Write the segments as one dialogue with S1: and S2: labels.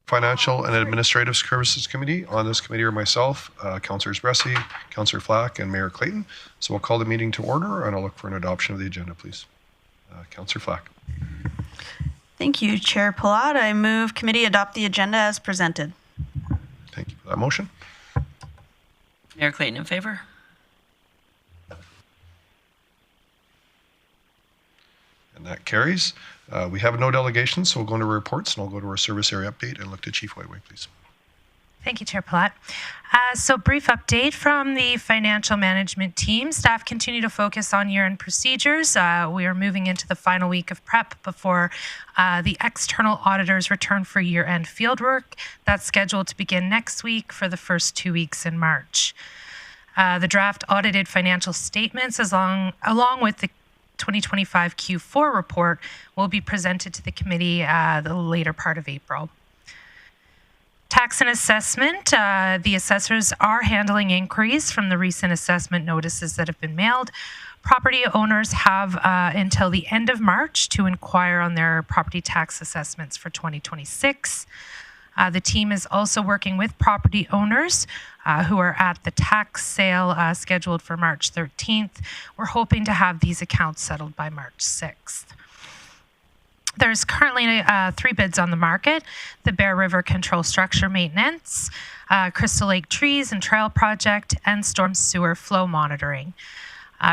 S1: Financial and Administrative Services Committee. On this committee are myself, Councillors Bressie, Councillor Flack, and Mayor Clayton. So we'll call the meeting to order, and I'll look for an adoption of the agenda, please. Councillor Flack.
S2: Thank you, Chair Palat. I move committee adopt the agenda as presented.
S1: Thank you for that motion.
S3: Mayor Clayton in favor.
S1: And that carries. We have no delegations, so we'll go into reports, and I'll go to our service area update and look to Chief Whiteway, please.
S4: Thank you, Chair Palat. So brief update from the financial management team. Staff continue to focus on year-end procedures. We are moving into the final week of prep before the external auditors return for year-end fieldwork. That's scheduled to begin next week for the first 2 weeks in March. The draft audited financial statements, along with the 2025 Q4 report, will be presented to the committee the later part of April. Tax and assessment, the assessors are handling inquiries from the recent assessment notices that have been mailed. Property owners have until the end of March to inquire on their property tax assessments for 2026. The team is also working with property owners who are at the tax sale scheduled for March 13th. We're hoping to have these accounts settled by March 6th. There's currently 3 bids on the market: the Bear River Control Structure Maintenance, Crystal Lake Trees and Trail Project, and Storm Sewer Flow Monitoring.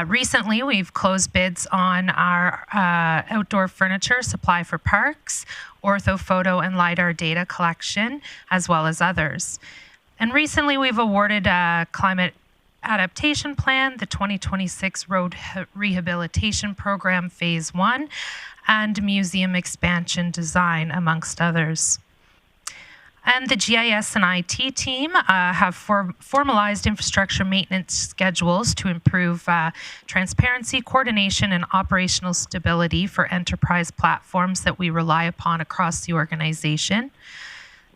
S4: Recently, we've closed bids on our outdoor furniture supply for parks, orthophoto and LiDAR data collection, as well as others. And recently, we've awarded a climate adaptation plan, the 2026 Road Rehabilitation Program Phase 1, and museum expansion design, amongst others. And the GIS and IT team have formalized infrastructure maintenance schedules to improve transparency, coordination, and operational stability for enterprise platforms that we rely upon across the organization.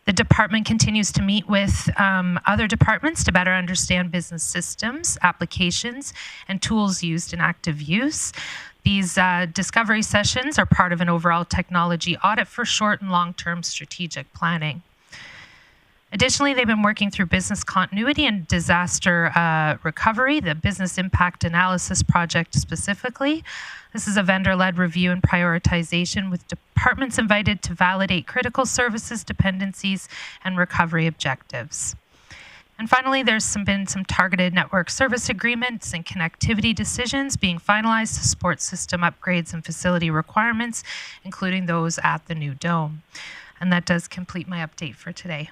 S4: The department continues to meet with other departments to better understand business systems, applications, and tools used in active use. These discovery sessions are part of an overall technology audit for short and long-term strategic planning. Additionally, they've been working through business continuity and disaster recovery, the business impact analysis project specifically. This is a vendor-led review and prioritization with departments invited to validate critical services, dependencies, and recovery objectives. And finally, there's been some targeted network service agreements and connectivity decisions being finalized to support system upgrades and facility requirements, including those at the new dome. And that does complete my update for today.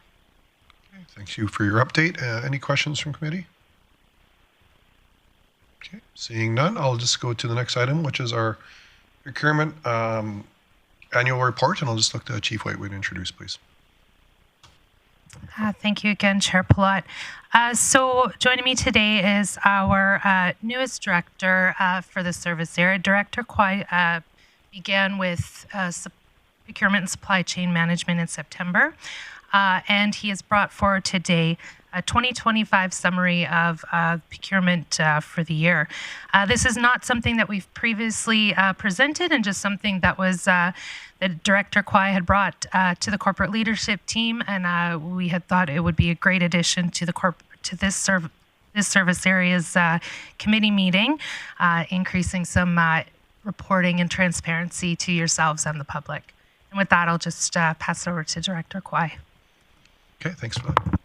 S1: Okay, thank you for your update. Any questions from committee? Okay, seeing none, I'll just go to the next item, which is our procurement annual report, and I'll just look to Chief Whiteway to introduce, please.
S4: Thank you again, Chair Palat. So joining me today is our newest director for the service area. Director Kwai began with procurement and supply chain management in September, and he has brought forward today a 2025 summary of procurement for the year. This is not something that we've previously presented, and just something that was that Director Kwai had brought to the corporate leadership team, and we had thought it would be a great addition to this service area's committee meeting, increasing some reporting and transparency to yourselves and the public. And with that, I'll just pass it over to Director Kwai.
S1: Okay, thanks for that.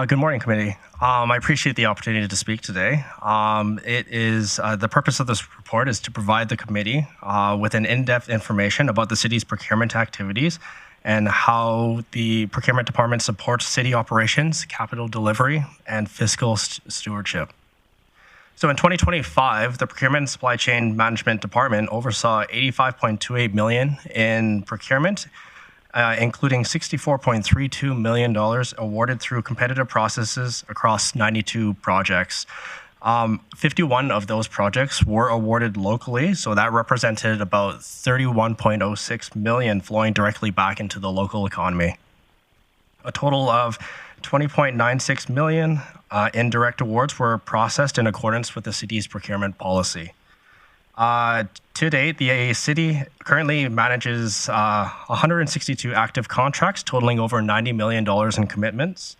S5: Good morning, committee. I appreciate the opportunity to speak today. It is the purpose of this report is to provide the committee with an in-depth information about the city's procurement activities and how the procurement department supports city operations, capital delivery, and fiscal stewardship. So in 2025, the Procurement and Supply Chain Management Department oversaw $85.28 million in procurement, including $64.32 million awarded through competitive processes across 92 projects. 51 of those projects were awarded locally, so that represented about $31.06 million flowing directly back into the local economy. A total of $20.96 million in direct awards were processed in accordance with the city's procurement policy. To date, the city currently manages 162 active contracts totaling over $90 million in commitments.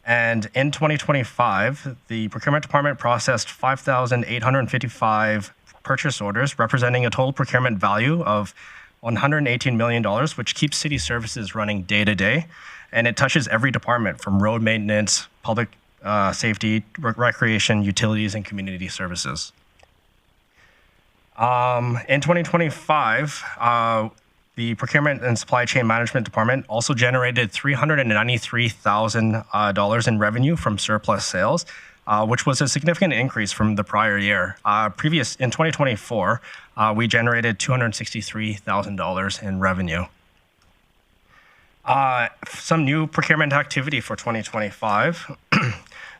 S5: And in 2025, the procurement department processed 5,855 purchase orders, representing a total procurement value of $118 million, which keeps city services running day to day. And it touches every department from road maintenance, public safety, recreation, utilities, and community services. In 2025, the Procurement and Supply Chain Management Department also generated $393,000 in revenue from surplus sales, which was a significant increase from the prior year. In 2024, we generated $263,000 in revenue. Some new procurement activity for 2025.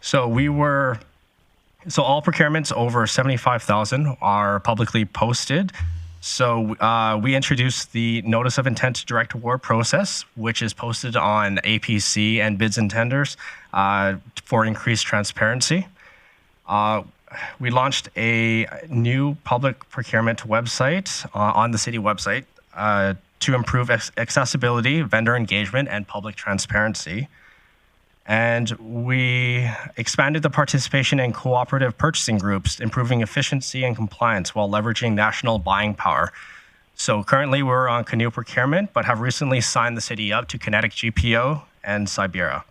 S5: So all procurements over $75,000 are publicly posted. So we introduced the Notice of Intent to Direct Award process, which is posted on APC and bids and tenders for increased transparency. We launched a new public procurement website on the city website to improve accessibility, vendor engagement, and public transparency. And we expanded the participation in cooperative purchasing groups, improving efficiency and compliance while leveraging national buying power. So currently we're on Canoe Procurement, but have recently signed the city up to Kinetic GPO and Sibera.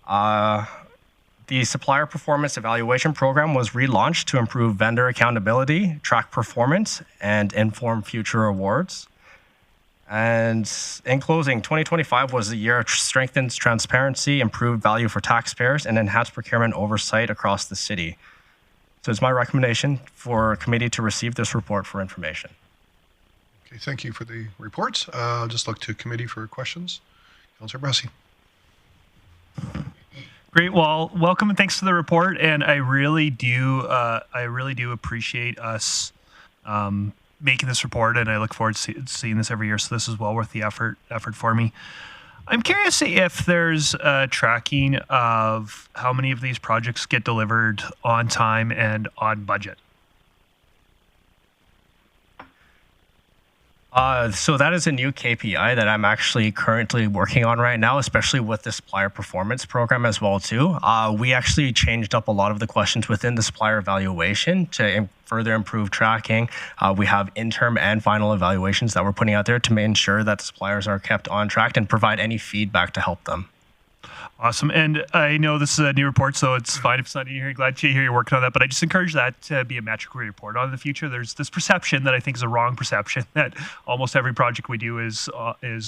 S5: The Supplier Performance Evaluation Program was relaunched to improve vendor accountability, track performance, and inform future awards. And in closing, 2025 was a year of strengthened transparency, improved value for taxpayers, and enhanced procurement oversight across the city. So it's my recommendation for committee to receive this report for information.
S1: Okay, thank you for the report. I'll just look to committee for questions. Councillor Bressy.
S6: Great. Well, welcome and thanks for the report. And I really do appreciate us making this report, and I look forward to seeing this every year. So this is well worth the effort for me. I'm curious if there's tracking of how many of these projects get delivered on time and on budget.
S5: So that is a new KPI that I'm actually currently working on right now, especially with the supplier performance program as well too. We actually changed up a lot of the questions within the supplier evaluation to further improve tracking. We have interim and final evaluations that we're putting out there to ensure that the suppliers are kept on track and provide any feedback to help them.
S6: Awesome. And I know this is a new report, so it's fine if it's not in here. Glad to hear you're working on that. But I just encourage that to be a metric we report on in the future. There's this perception that I think is a wrong perception that almost every project we do is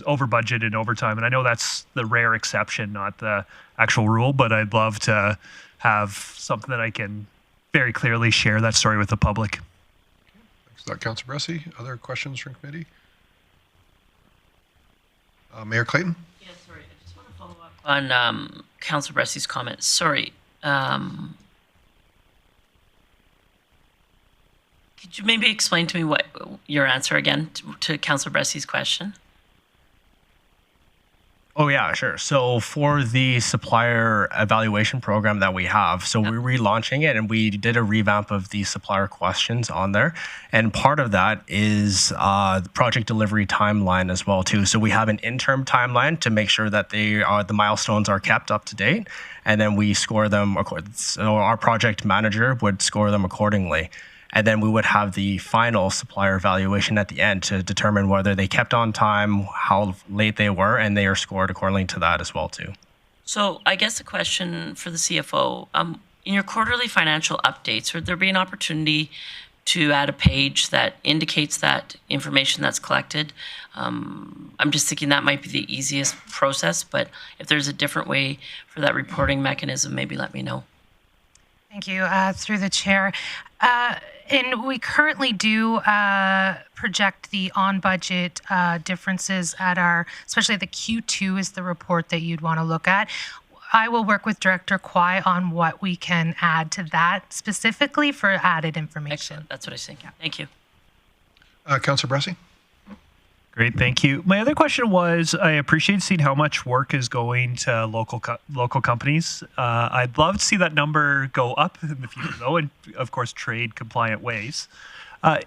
S6: over budget and over time. And I know that's the rare exception, not the actual rule. But I'd love to have something that I can very clearly share that story with the public.
S1: Thanks for that, Councillor Bressy. Other questions from committee? Mayor Clayton?
S3: Yeah, sorry. I just want to follow up on Councillor Bressy's comment. Sorry. Could you maybe explain to me what your answer again to Councillor Bressy's question?
S5: Oh, yeah, sure. So for the supplier evaluation program that we have, so we're relaunching it and we did a revamp of the supplier questions on there. And part of that is the project delivery timeline as well, too. So we have an interim timeline to make sure that the milestones are kept up to date. And then we score them. So our project manager would score them accordingly. And then we would have the final supplier evaluation at the end to determine whether they kept on time, how late they were, and they are scored accordingly to that as well, too.
S3: So I guess a question for the CFO. In your quarterly financial updates, would there be an opportunity to add a page that indicates that information that's collected? I'm just thinking that might be the easiest process, but if there's a different way for that reporting mechanism, maybe let me know.
S4: Thank you. Through the chair. And we currently do project the on-budget differences at especially the Q2 is the report that you'd want to look at. I will work with Director Kwai on what we can add to that specifically for added information.
S3: Excellent. That's what I was thinking. Thank you.
S1: Councillor Bressy?
S6: Great, thank you. My other question was, I appreciate seeing how much work is going to local companies. I'd love to see that number go up in the future, though, in, of course, trade-compliant ways.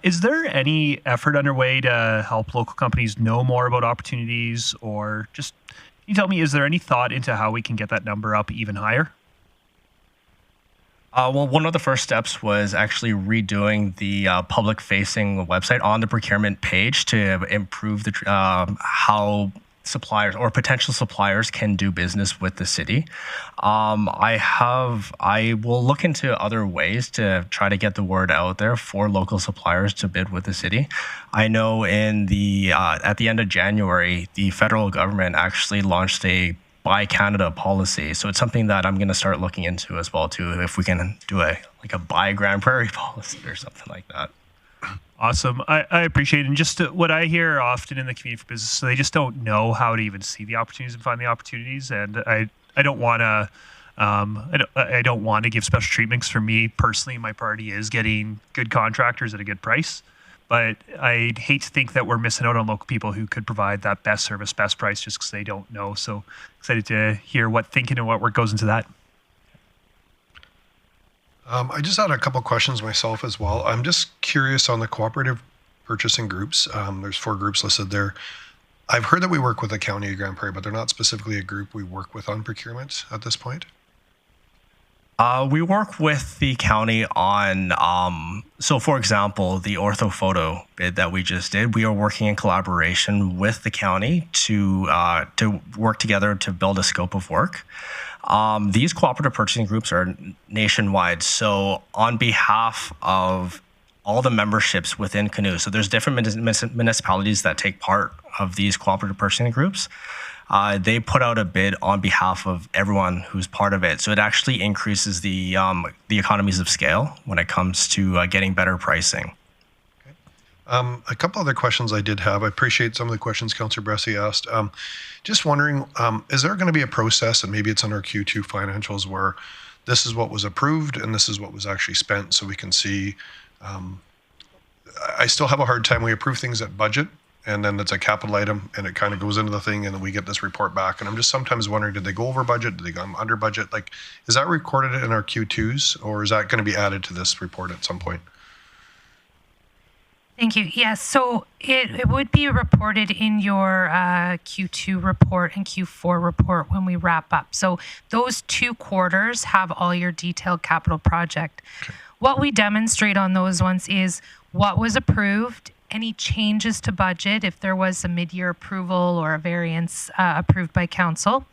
S6: Is there any effort underway to help local companies know more about opportunities, or just can you tell me, is there any thought into how we can get that number up even higher?
S5: Well, one of the first steps was actually redoing the public-facing website on the procurement page to improve the how suppliers or potential suppliers can do business with the city. I will look into other ways to try to get the word out there for local suppliers to bid with the city. I know in the at the end of January, the federal government actually launched a Buy Canada policy. So it's something that I'm going to start looking into as well too, if we can do a Buy Grande Prairie policy or something like that.
S6: Awesome. I appreciate it. And just what I hear often in the community for business, so they just don't know how to even see the opportunities and find the opportunities. And I don't want to I don't want to give special treatments. For me personally, my priority is getting good contractors at a good price. But I'd hate to think that we're missing out on local people who could provide that best service, best price, just because they don't know. So excited to hear what thinking and what work goes into that.
S1: I just had a couple questions myself as well. I'm just curious on the cooperative purchasing groups. There's 4 groups listed there. I've heard that we work with the County of Grande Prairie, but they're not specifically a group we work with on procurement at this point.
S5: We work with the county on, so for example, the orthophoto bid that we just did, we are working in collaboration with the county to work together to build a scope of work. These cooperative purchasing groups are nationwide. So on behalf of all the memberships within Canoe, so there's different municipalities that take part of these cooperative purchasing groups. They put out a bid on behalf of everyone who's part of it. So it actually increases the economies of scale when it comes to getting better pricing.
S1: Okay. A couple other questions I did have. I appreciate some of the questions Councillor Bressie asked. Just wondering, is there going to be a process, and maybe it's on our Q2 financials, where this is what was approved and this is what was actually spent, so we can see? I still have a hard time. We approve things at budget, and then it's a capital item, and it kind of goes into the thing, and then we get this report back. And I'm just sometimes wondering, did they go over budget? Did they go under budget? Like, is that recorded in our Q2s, or is that going to be added to this report at some point?
S4: Thank you. Yes, so it would be reported in your Q2 report and Q4 report when we wrap up. So those 2 quarters have all your detailed capital project. Okay. What we demonstrate on those ones is what was approved, any changes to budget, if there was a mid-year approval or a variance approved by council.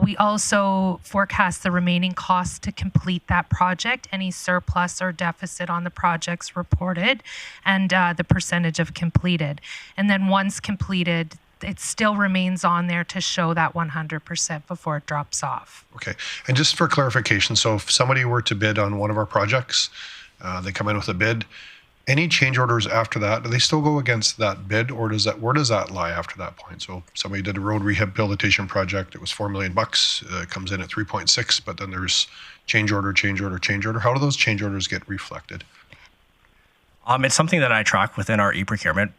S4: We also forecast the remaining costs to complete that project, any surplus or deficit on the projects reported, and the percentage of completed. And then once completed, it still remains on there to show that 100% before it drops off.
S1: Okay. And just for clarification, so if somebody were to bid on one of our projects, they come in with a bid, any change orders after that, do they still go against that bid, or where does that lie after that point? So somebody did a road rehabilitation project, it was $4 million, comes in at 3.6, but then there's change order. How do those change orders get reflected?
S5: It's something that I track within our e-procurement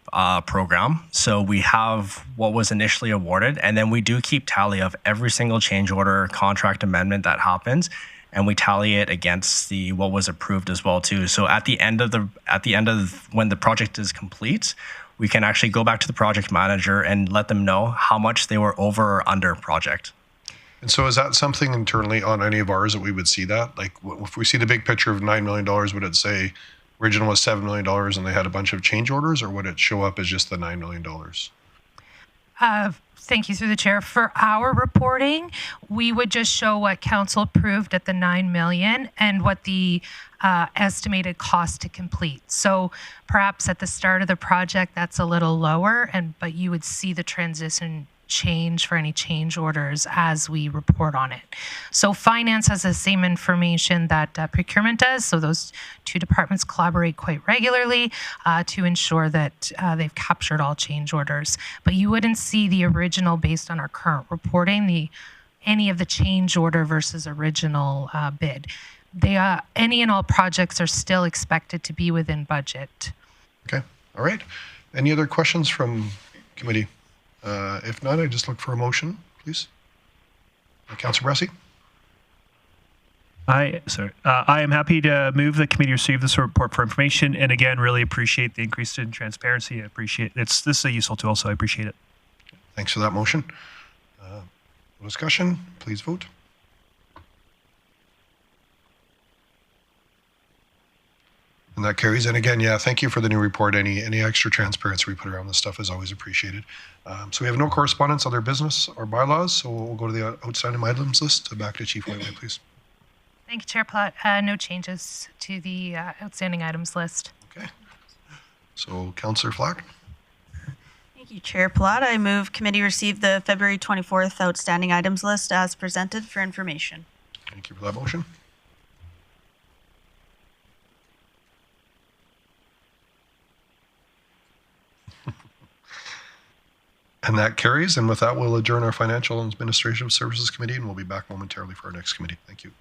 S5: program. So we have what was initially awarded, and then we do keep tally of every single change order contract amendment that happens, and we tally it against what was approved as well too. So at the end of when the project is complete, we can actually go back to the project manager and let them know how much they were over or under project.
S1: And so is that something internally on any of ours that we would see that? Like if we see the big picture of $9 million, would it say original was $7 million and they had a bunch of change orders, or would it show up as just the $9 million?
S4: Thank you, through the chair. For our reporting, we would just show what council approved at the $9 million and what the estimated cost to complete. So perhaps at the start of the project, that's a little lower, but you would see the transition change for any change orders as we report on it. So finance has the same information that procurement does. So those 2 departments collaborate quite regularly to ensure that they've captured all change orders. But you wouldn't see the original based on our current reporting, any of the change order versus original bid. Any and all projects are still expected to be within budget.
S1: Okay. All right. Any other questions from committee? If not, I just look for a motion, please. Councillor Bressie.
S6: I am happy to move the committee receive this report for information, and again, really appreciate the increase in transparency. I appreciate this is a useful tool, so I appreciate it.
S1: Thanks for that motion. Discussion, please vote. And that carries. And again, yeah, thank you for the new report. Any extra transparency we put around this stuff is always appreciated. So we have no correspondence, other business, or bylaws. So we'll go to the outstanding items list. Back to Chief Whiteway, please.
S4: Thank you, Chair Platt. No changes to the outstanding items list.
S1: Okay. So Councillor Flack.
S2: Thank you, Chair Palat. I move committee receive the February 24th outstanding items list as presented for information.
S1: Thank you for that motion. And that carries. And with that, we'll adjourn our Financial and Administrative Services Committee, and we'll be back momentarily for our next committee. Thank you.